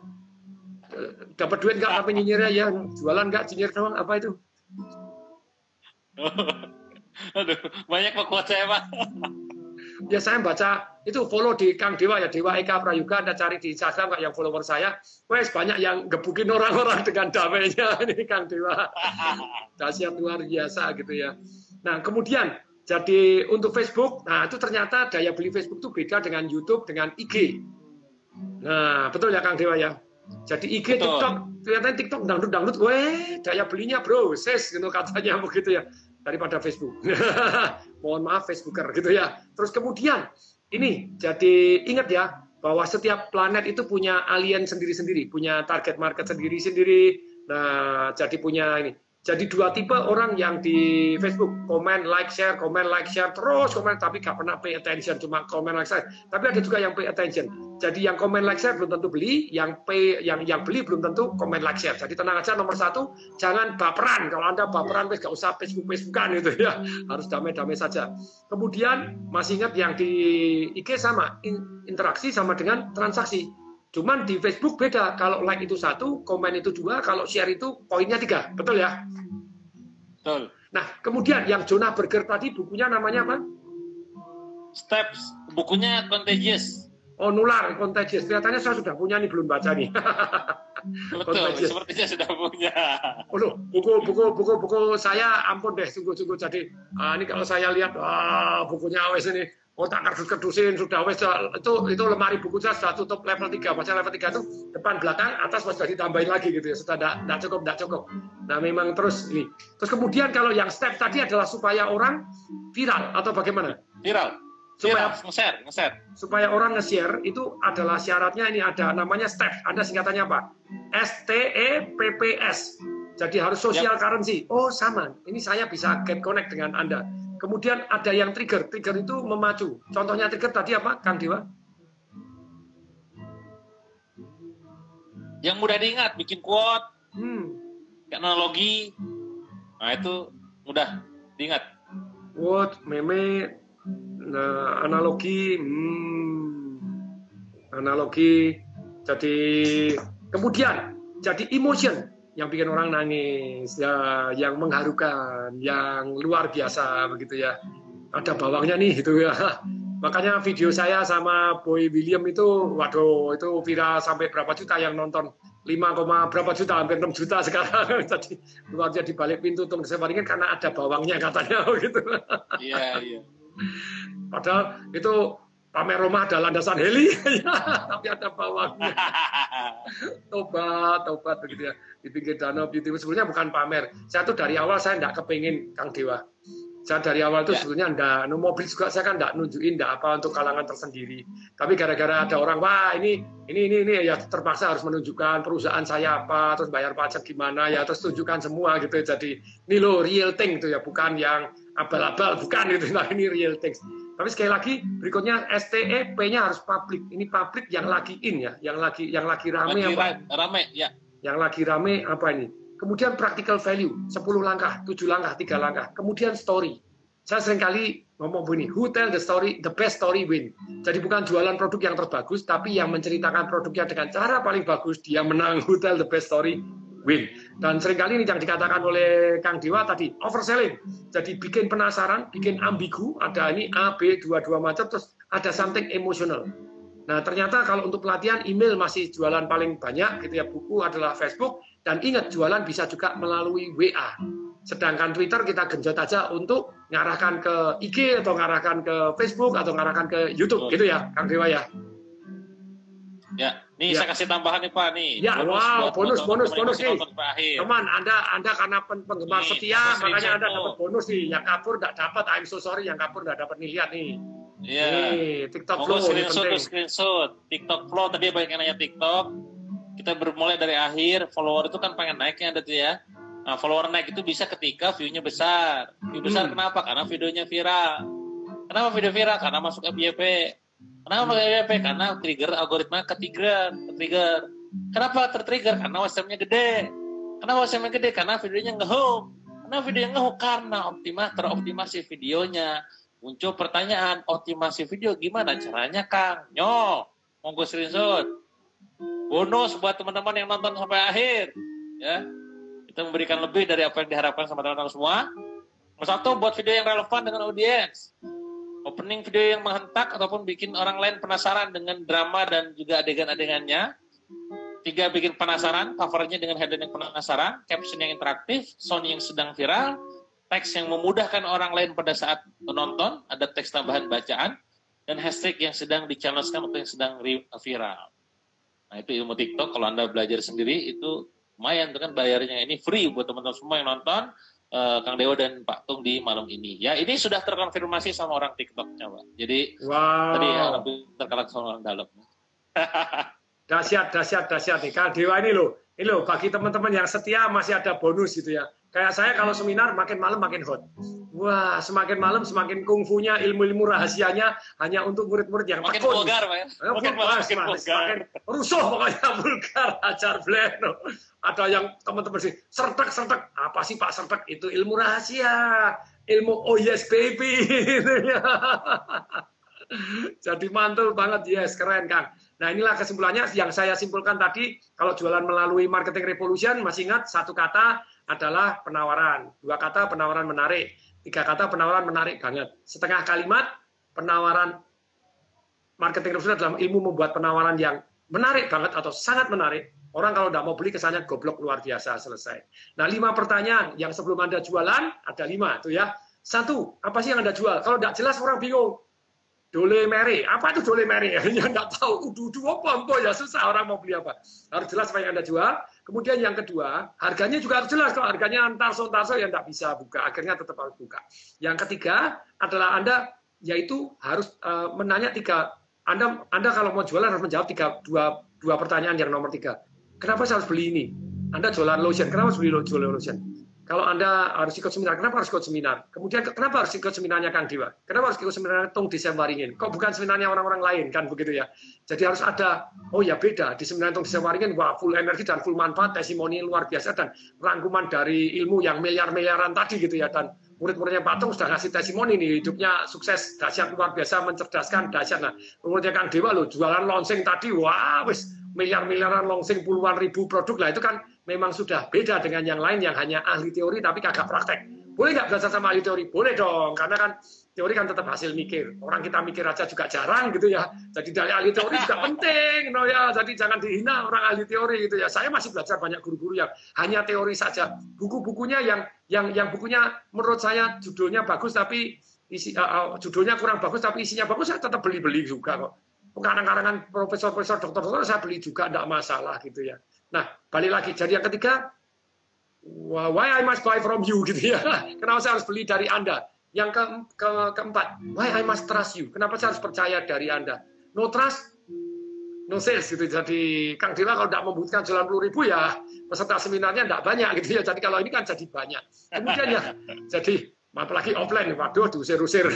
Dapat duit nggak tapi nyinyirnya ya, jualan nggak, nyinyir doang, apa itu? Aduh, banyak kuat saya Pak. Ya saya baca itu, follow di Kang Dewa ya, Dewa Eka Prayoga, Anda cari di Instagram yang follower saya, wes banyak yang gebukin orang-orang dengan damainya ini Kang Dewa. Dahsyat luar biasa gitu ya. Nah kemudian jadi untuk Facebook, nah itu ternyata daya beli Facebook itu beda dengan YouTube dengan IG. Nah betul ya Kang Dewa ya. Jadi IG, betul. TikTok, ternyata TikTok dangdut, daya belinya bro, ses, gitu katanya begitu ya, daripada Facebook. Mohon maaf Facebooker gitu ya. Terus kemudian ini, jadi ingat ya, bahwa setiap planet itu punya alien sendiri-sendiri, punya target market sendiri-sendiri. Nah, jadi punya ini. Jadi dua tipe orang yang di Facebook, komen, like, share, terus komen, tapi nggak pernah pay attention, cuma komen, like, share. Tapi ada juga yang pay attention. Jadi yang komen, like, share belum tentu beli, yang beli belum tentu komen, like, share. Jadi tenang aja, nomor satu, jangan baperan. Kalau Anda baperan, nggak usah Facebookan gitu ya. Harus damai-damai saja. Kemudian masih ingat yang di IG sama, interaksi sama dengan transaksi. Cuman di Facebook beda, kalau like itu 1, komen itu 2, kalau share itu poinnya 3, betul ya? Betul. Nah, kemudian yang Jonah Berger tadi bukunya namanya apa? Steps, bukunya Contagious. Oh, nular, Contagious. Kelihatannya saya sudah punya nih, belum baca nih. Betul, sepertinya sudah punya. Oh, buku saya ampun deh, sungguh-sungguh. Jadi ini kalau saya lihat, bukunya wes ini. Oh tak kardus-kardusin sudah wes, itu lemari buku saya sudah tutup level 3. Masalah level 3 itu depan belakang atas sudah ditambahin lagi gitu ya, sudah tidak cukup. Nah memang terus ini. Terus kemudian kalau yang step tadi adalah supaya orang viral atau bagaimana? Viral. Nge-share. Supaya orang nge-share itu adalah syaratnya, ini ada namanya step. Anda singkatannya apa? STEPPS. Jadi harus social currency. Oh sama, ini saya bisa get connect dengan Anda. Kemudian ada yang trigger itu memacu. Contohnya trigger tadi apa, Kang Dewa? Yang mudah diingat, bikin quote, analogi. Nah, itu mudah diingat. Quote, meme, nah, analogi, analogi. Jadi kemudian jadi emotion yang bikin orang nangis, ya, yang mengharukan, yang luar biasa begitu ya. Ada bawangnya nih gitu ya. Makanya video saya sama Boy William itu, waduh, itu viral sampai berapa juta yang nonton, 5, berapa juta, hampir 6 juta sekarang. Jadi luarnya di balik pintu untuk disebaringin karena ada bawangnya katanya gitu. Iya, iya. Padahal itu pamer rumah ada landasan heli, tapi ada bawangnya. Tobat begitu ya, di pinggir danau beauty. Sebenarnya bukan pamer. Saya tuh dari awal saya nggak kepingin Kang Dewa. Saya dari awal itu sebetulnya enggak, mobil juga saya kan enggak nunjukin enggak apa untuk kalangan tersendiri. Tapi gara-gara ada orang, wah ini ya terpaksa harus menunjukkan perusahaan saya apa, terus bayar pajak gimana ya, terus tunjukkan semua gitu. Jadi ini loh real thing itu ya, bukan yang abal-abal, bukan gitu. Nah ini real thing. Tapi sekali lagi berikutnya STEP-nya harus publik. Ini publik yang lagi in ya, yang lagi rame apa? Rame ya. Yang lagi rame apa ini? Kemudian practical value, 10 langkah, 7 langkah, 3 langkah. Kemudian story. Saya seringkali ngomong begini, who tell the story, the best story win. Jadi bukan jualan produk yang terbagus, tapi yang menceritakan produknya dengan cara paling bagus, dia menang. Who tell the best story win. Dan seringkali ini yang dikatakan oleh Kang Dewa tadi, overselling. Jadi bikin penasaran, bikin ambigu, ada ini A, B, dua macam, terus ada something emotional. Nah ternyata kalau untuk pelatihan, email masih jualan paling banyak, gitu ya, buku adalah Facebook, dan ingat jualan bisa juga melalui WA. Sedangkan Twitter kita genjot aja untuk ngarahkan ke IG atau ngarahkan ke Facebook atau ngarahkan ke YouTube, gitu ya, Kang Dewa ya. Ya, nih ya. Saya kasih tambahan nih Pak nih. Ya, bonus nih. Teman, Anda karena penggemar setia, makanya Anda dapat bonus nih. Yang kabur nggak dapat, I'm so sorry, yang kabur nggak dapat nih, lihat nih. Iya. TikTok Flow screenshot. TikTok Flow tadi banyak yang nanya TikTok. Kita bermulai dari akhir, follower itu kan pengen naiknya ada tuh ya. Nah, follower naik itu bisa ketika view-nya besar. View besar kenapa? Karena videonya viral. Kenapa video viral? Karena masuk FYP. Kenapa FYP? Karena trigger algoritma ketrigger. Kenapa tertrigger? Karena WhatsApp-nya gede. Kenapa WhatsApp-nya gede? Karena videonya nge-hook. Kenapa videonya nge-hook? Karena teroptimasi videonya. Muncul pertanyaan, optimasi video gimana caranya, Kang? Monggo screenshot. Bonus buat teman-teman yang nonton sampai akhir. Ya. Kita memberikan lebih dari apa yang diharapkan sama teman-teman semua. Nomor 1, buat video yang relevan dengan audiens. Opening video yang menghentak ataupun bikin orang lain penasaran dengan drama dan juga adegan-adegannya. 3, bikin penasaran, covernya dengan headline yang penasaran, caption yang interaktif, sound yang sedang viral, teks yang memudahkan orang lain pada saat menonton, ada teks tambahan bacaan, dan hashtag yang sedang di-challenge-kan atau yang sedang viral. Nah, itu ilmu TikTok. Kalau Anda belajar sendiri, itu lumayan, itu kan bayarnya. Ini free buat teman-teman semua yang nonton, Kang Dewa dan Pak Tung di malam ini. Ya, ini sudah terkonfirmasi sama orang TikTok, coba. Jadi, tadi ya, terkalah sama orang dalam. Dahsyat nih. Kang Dewa ini loh, bagi teman-teman yang setia masih ada bonus gitu ya. Kayak saya kalau seminar makin malam makin hot. Wah, semakin malam semakin kungfunya, ilmu-ilmu rahasianya hanya untuk murid-murid yang makin tekun. Vulgar, Pak ya. Makin rusuh pokoknya, vulgar, ajar bleno. Ada yang teman-teman sih, sertek. Apa sih Pak sertek? Itu ilmu rahasia. Ilmu oh yes baby. Jadi mantul banget, yes, keren Kang. Nah inilah kesimpulannya yang saya simpulkan tadi, kalau jualan melalui marketing revolution, masih ingat 1 kata adalah penawaran, 2 kata penawaran menarik, 3 kata penawaran menarik banget, setengah kalimat penawaran marketing revolution adalah ilmu membuat penawaran yang menarik banget atau sangat menarik. Orang kalau tidak mau beli kesannya goblok luar biasa, selesai. Nah 5 pertanyaan yang sebelum Anda jualan, ada 5 tuh ya. 1, apa sih yang Anda jual? Kalau tidak jelas orang bingung. Dole mere, apa itu dole mere? Ya nggak tahu, udu apa ya susah orang mau beli apa. Harus jelas apa yang Anda jual. Kemudian yang kedua, harganya juga harus jelas. Kalau harganya tarso ya nggak bisa buka, akhirnya tetap harus buka. Yang ketiga adalah Anda yaitu harus menanya 3. Anda kalau mau jualan harus menjawab 2 pertanyaan yang nomor 3. Kenapa saya harus beli ini? Anda jualan lotion, kenapa harus beli lotion? kalau Anda harus ikut seminar, kenapa harus ikut seminar? Kemudian kenapa harus ikut seminarnya Kang Dewa? Kenapa harus ikut seminarnya Tung Desemwaringin? Kok bukan seminarnya orang-orang lain kan begitu ya? Jadi harus ada, oh ya beda, di seminar Tung Desemwaringin, wah full energi dan full manfaat, testimoni luar biasa, dan rangkuman dari ilmu yang miliar-miliaran tadi gitu ya, dan murid-muridnya Pak Tung sudah ngasih testimoni nih, hidupnya sukses, dahsyat, luar biasa, mencerdaskan, dahsyat. Nah, muridnya Kang Dewa loh, jualan launching tadi, wah wis miliar-miliaran launching puluhan ribu produk lah, itu kan memang sudah beda dengan yang lain yang hanya ahli teori tapi kagak praktek. Boleh nggak belajar sama ahli teori? Boleh dong, karena kan teori kan tetap hasil mikir. Orang kita mikir aja juga jarang gitu ya. Jadi dari ahli teori juga penting, no ya. Jadi jangan dihina orang ahli teori gitu ya. Saya masih belajar banyak guru-guru yang hanya teori saja. Buku-bukunya yang bukunya menurut saya judulnya bagus tapi judulnya kurang bagus tapi isinya bagus, saya tetap beli-beli juga kok. Karang-karangan profesor-profesor, dokter-dokter saya beli juga, tidak masalah gitu ya. Nah, balik lagi. Jadi yang ketiga, why I must buy from you gitu ya. Kenapa saya harus beli dari Anda? Yang keempat, why I must trust you. Kenapa saya harus percaya dari Anda? No trust, no sales gitu. Jadi Kang Dewa kalau tidak membutuhkan 90.000 ya peserta seminarnya tidak banyak gitu ya. Jadi kalau ini kan jadi banyak. Kemudian ya, jadi apalagi offline, waduh diusir-usir.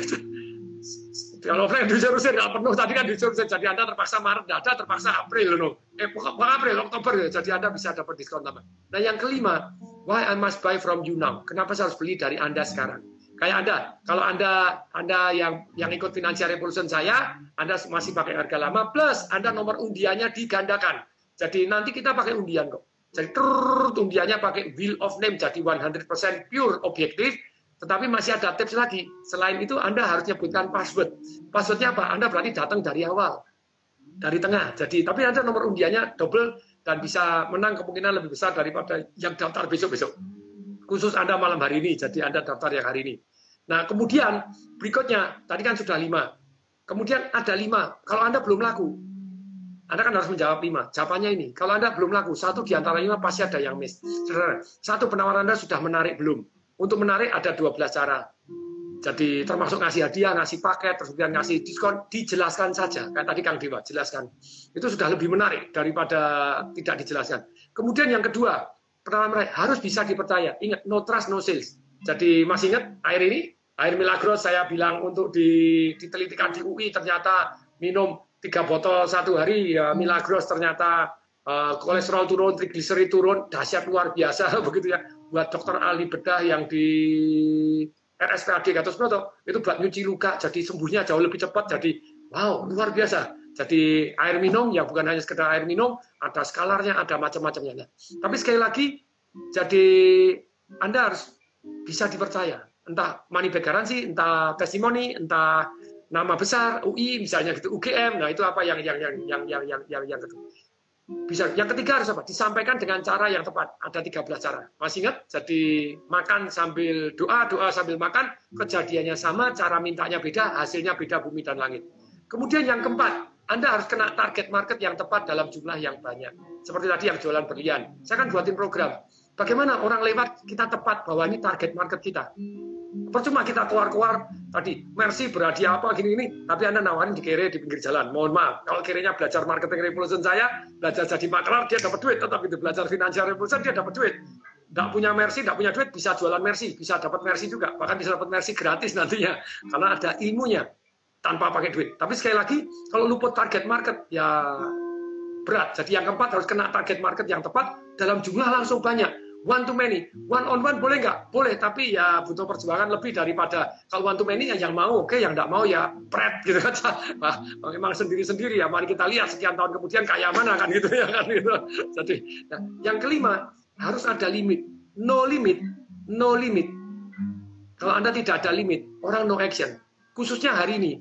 Kalau offline diusir-usir nggak penuh, tadi kan diusir-usir, jadi Anda terpaksa Maret nggak ada, terpaksa April loh. Bukan April, Oktober ya, jadi Anda bisa dapat diskon tambah. Nah yang kelima, why I must buy from you now? Kenapa saya harus beli dari Anda sekarang? Kayak Anda, kalau Anda yang ikut Financial Revolution saya, Anda masih pakai harga lama, plus Anda nomor undiannya digandakan. Jadi nanti kita pakai undian kok. Jadi undiannya pakai Wheel of Name, jadi 100% pure objektif. Tetapi masih ada tips lagi. Selain itu Anda harus nyebutkan password. Passwordnya apa? Anda berarti datang dari awal, dari tengah. Jadi tapi Anda nomor undiannya double dan bisa menang kemungkinan lebih besar daripada yang daftar besok-besok. Khusus Anda malam hari ini, jadi Anda daftar yang hari ini. Nah kemudian berikutnya, tadi kan sudah 5. Kemudian ada 5. Kalau Anda belum laku, Anda kan harus menjawab 5. Jawabannya ini. Kalau Anda belum laku, 1 di antara 5 pasti ada yang miss. Satu, penawaran Anda sudah menarik belum? Untuk menarik ada 12 cara. Jadi termasuk ngasih hadiah, ngasih paket, terus kemudian ngasih diskon, dijelaskan saja. Kayak tadi Kang Dewa, jelaskan. Itu sudah lebih menarik daripada tidak dijelaskan. Kemudian yang kedua, penawaran menarik harus bisa dipercaya. Ingat, no trust, no sales. Jadi masih ingat air ini? Air Milagros saya bilang untuk ditelitikan di UI, ternyata minum 3 botol 1 hari, ya Milagros ternyata kolesterol turun, trigliserid turun, dahsyat luar biasa begitu ya. Buat dokter ahli bedah yang di RSPAD Gatot Subroto, itu buat nyuci luka, jadi sembuhnya jauh lebih cepat, jadi wow, luar biasa. Jadi air minum, yang bukan hanya sekedar air minum, ada skalarnya, ada macam-macamnya. Tapi sekali lagi, jadi Anda harus bisa dipercaya. Entah money back garansi, entah testimoni, entah nama besar, UI, misalnya gitu, UGM, nah itu apa yang kedua. Bisa. Yang ketiga harus apa? Disampaikan dengan cara yang tepat. Ada 13 cara. Masih ingat? Jadi makan sambil doa, doa sambil makan, kejadiannya sama, cara mintanya beda, hasilnya beda bumi dan langit. Kemudian yang keempat, Anda harus kena target market yang tepat dalam jumlah yang banyak. Seperti tadi yang jualan berlian. Saya kan buatin program. Bagaimana orang lewat, kita tepat bahwa ini target market kita. Percuma kita keluar-keluar tadi, Mercy berhadiah apa gini-gini, tapi Anda nawarin di kere di pinggir jalan. Mohon maaf, kalau kerenya belajar marketing revolution saya, belajar jadi maklar, dia dapat duit, tetap itu belajar financial revolution, dia dapat duit. Nggak punya Mercy, nggak punya duit, bisa jualan Mercy, bisa dapat Mercy juga, bahkan bisa dapat Mercy gratis nantinya, karena ada ilmunya, tanpa pakai duit. Tapi sekali lagi, kalau luput target market, ya berat. Jadi yang keempat harus kena target market yang tepat, dalam jumlah langsung banyak. One to many, one on one boleh nggak? Boleh, tapi ya butuh perjuangan lebih daripada kalau one to many yang mau, oke, yang nggak mau ya pret gitu aja. Nah, memang sendiri-sendiri ya. Mari kita lihat sekian tahun kemudian kayak mana kan gitu ya kan gitu. Jadi, nah, yang kelima harus ada limit, no limit, no limit. Kalau Anda tidak ada limit, orang no action. Khususnya hari ini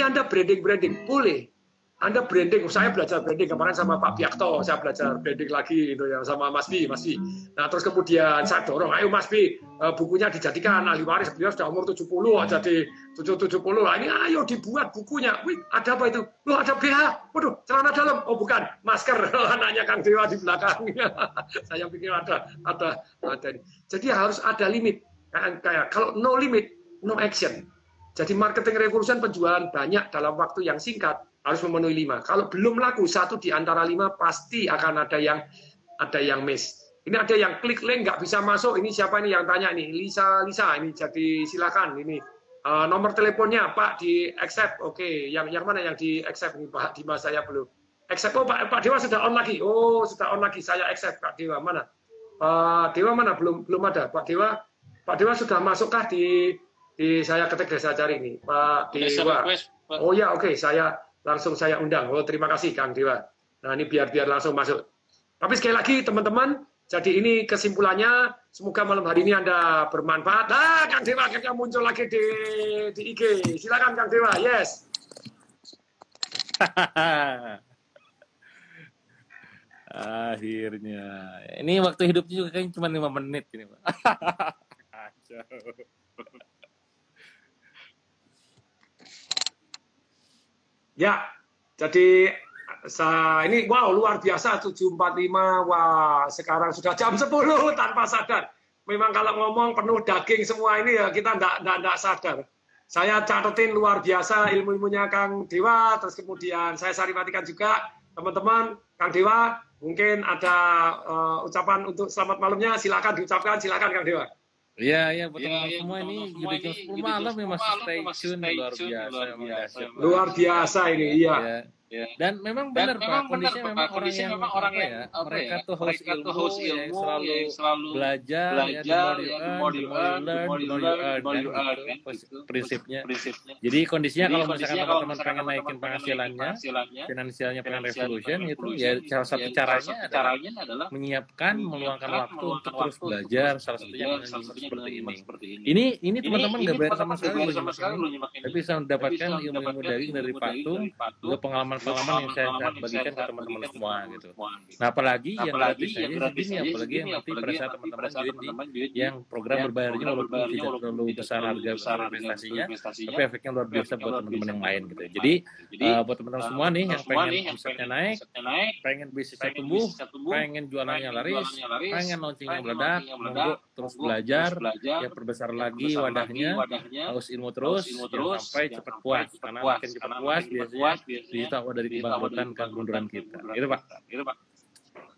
Anda branding boleh. Anda branding, saya belajar branding kemarin sama Pak Biakto, saya belajar branding lagi gitu ya sama Mas Bi. Nah terus kemudian saya dorong, ayo Mas Bi, bukunya dijadikan ahli waris, beliau sudah umur 70, jadi 70. Nah, ini ayo dibuat bukunya. Wih, ada apa itu? Loh ada BH, waduh celana dalam, oh bukan, masker. Anaknya Kang Dewa di belakang. Saya pikir ada. Jadi harus ada limit. Kayak kalau no limit, no action. Jadi marketing revolution penjualan banyak dalam waktu yang singkat. Harus memenuhi 5. Kalau belum laku 1 di antara 5 pasti akan ada yang miss. Ini ada yang klik link nggak bisa masuk. Ini siapa ini yang tanya nih? Lisa ini. Jadi silakan ini. Nomor teleponnya Pak di accept. Oke, yang mana yang di accept nih Pak? Dimas saya belum. Accept. Oh Pak Dewa sudah on lagi. Oh sudah on lagi. Saya accept Pak Dewa mana? Pak Dewa mana? Belum ada. Pak Dewa sudah masukkah di saya ketik saya cari ini Pak Dewa. Oh ya oke. Saya undang. Oh terima kasih Kang Dewa. Nah ini biar langsung masuk. Tapi sekali lagi teman-teman. Jadi ini kesimpulannya, semoga malam hari ini Anda bermanfaat. Nah, Kang Dewa akhirnya muncul lagi di IG. Silakan Kang Dewa, yes. Akhirnya. Ini waktu hidupnya juga kayaknya cuma 5 menit ini, Pak. Ya, jadi ini wow luar biasa 7.45. Wah, sekarang sudah jam 10 tanpa sadar. Memang kalau ngomong penuh daging semua ini ya kita enggak sadar. Saya catetin luar biasa ilmu-ilmunya Kang Dewa, terus kemudian saya saripatikan juga teman-teman Kang Dewa, mungkin ada ucapan untuk selamat malamnya, silakan diucapkan, silakan Kang Dewa. Iya, buat teman-teman semua ini udah jam 10 malam ya masih stay tune, luar biasa ini, iya. Ya. Dan memang benar Pak, kondisinya memang orang yang mereka tuh haus ilmu yang selalu belajar, the more you learn, prinsipnya. Jadi kondisinya kalau misalkan teman-teman pengen naikin penghasilannya, finansialnya pengen revolution itu ya salah satu caranya adalah menyiapkan, meluangkan waktu untuk terus belajar, salah satunya seperti ini. Ini teman-teman nggak bayar sama sekali tapi bisa mendapatkan ilmu-ilmu dari Patung, juga pengalaman yang saya bagikan ke teman-teman semua gitu. Nah apalagi yang gratis aja segini, apalagi yang nanti pada saat teman-teman join di yang program berbayarnya walaupun tidak terlalu besar harga investasinya, tapi efeknya luar biasa buat teman-teman yang lain gitu. Jadi buat teman-teman semua nih yang pengen omsetnya naik, pengen bisnisnya tumbuh, pengen jualannya laris, pengen launchingnya meledak, monggo terus belajar, ya perbesar lagi wadahnya, harus ilmu terus, sampai cepat puas. Karena makin cepat puas biasanya digital dari kebangkrutan kemunduran kita. Itu Pak.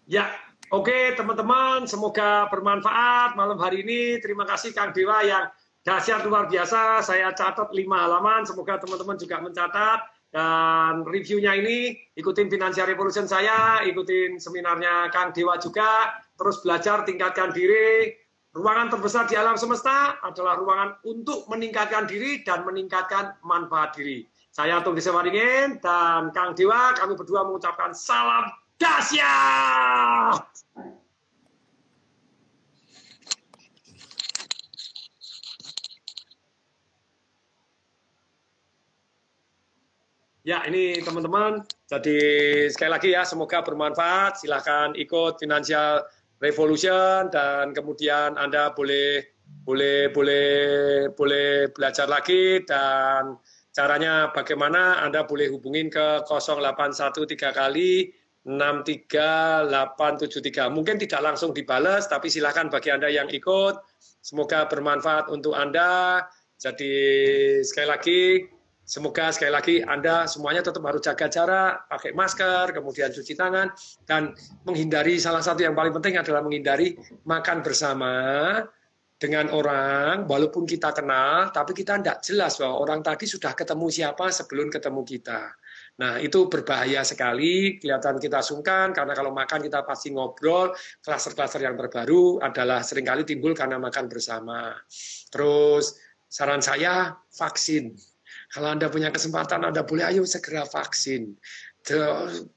Ya, oke teman-teman, semoga bermanfaat malam hari ini. Terima kasih Kang Dewa yang dahsyat luar biasa. Saya catat 5 halaman, semoga teman-teman juga mencatat. Dan reviewnya ini, ikutin Financial Revolution saya, ikutin seminarnya Kang Dewa juga, terus belajar, tingkatkan diri. Ruangan terbesar di alam semesta adalah ruangan untuk meningkatkan diri dan meningkatkan manfaat diri. Saya Tung Desawaringin dan Kang Dewa, kami berdua mengucapkan salam dahsyat. Ya, ini teman-teman. Jadi sekali lagi ya, semoga bermanfaat. Silahkan ikut Financial Revolution dan kemudian Anda boleh belajar lagi dan caranya bagaimana Anda boleh hubungin ke 0813 kali 63873. Mungkin tidak langsung dibalas, tapi silakan bagi Anda yang ikut. Semoga bermanfaat untuk Anda. Jadi sekali lagi Anda semuanya tetap harus jaga jarak, pakai masker, kemudian cuci tangan, dan menghindari, salah satu yang paling penting adalah menghindari makan bersama dengan orang, walaupun kita kenal, tapi kita tidak jelas bahwa orang tadi sudah ketemu siapa sebelum ketemu kita. Nah, itu berbahaya sekali, kelihatan kita sungkan, karena kalau makan kita pasti ngobrol, klaster-klaster yang terbaru adalah seringkali timbul karena makan bersama. Terus, saran saya, vaksin. Kalau Anda punya kesempatan, Anda boleh ayo segera vaksin.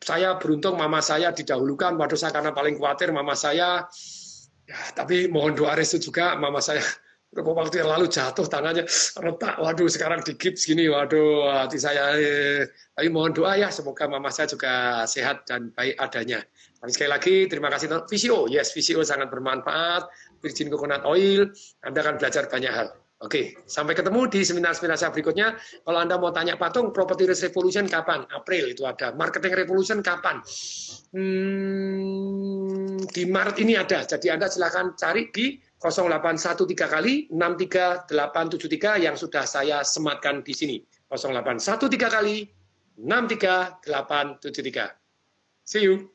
Saya beruntung mama saya didahulukan, waduh saya karena paling khawatir mama saya, ya, tapi mohon doa restu juga, mama saya beberapa waktu yang lalu jatuh tangannya retak, waduh sekarang digips gini, waduh hati saya, tapi mohon doa ya, semoga mama saya juga sehat dan baik adanya. Tapi sekali lagi, terima kasih. VCO, yes, VCO sangat bermanfaat, virgin coconut oil, Anda akan belajar banyak hal. Oke, sampai ketemu di seminar-seminar saya berikutnya. Kalau Anda mau tanya Patung, Property Revolution kapan? April itu ada. Marketing Revolution kapan? Di Maret ini ada. Jadi Anda silakan cari di 0813 kali 63873 yang sudah saya sematkan di sini. 0813 kali 63873. See you.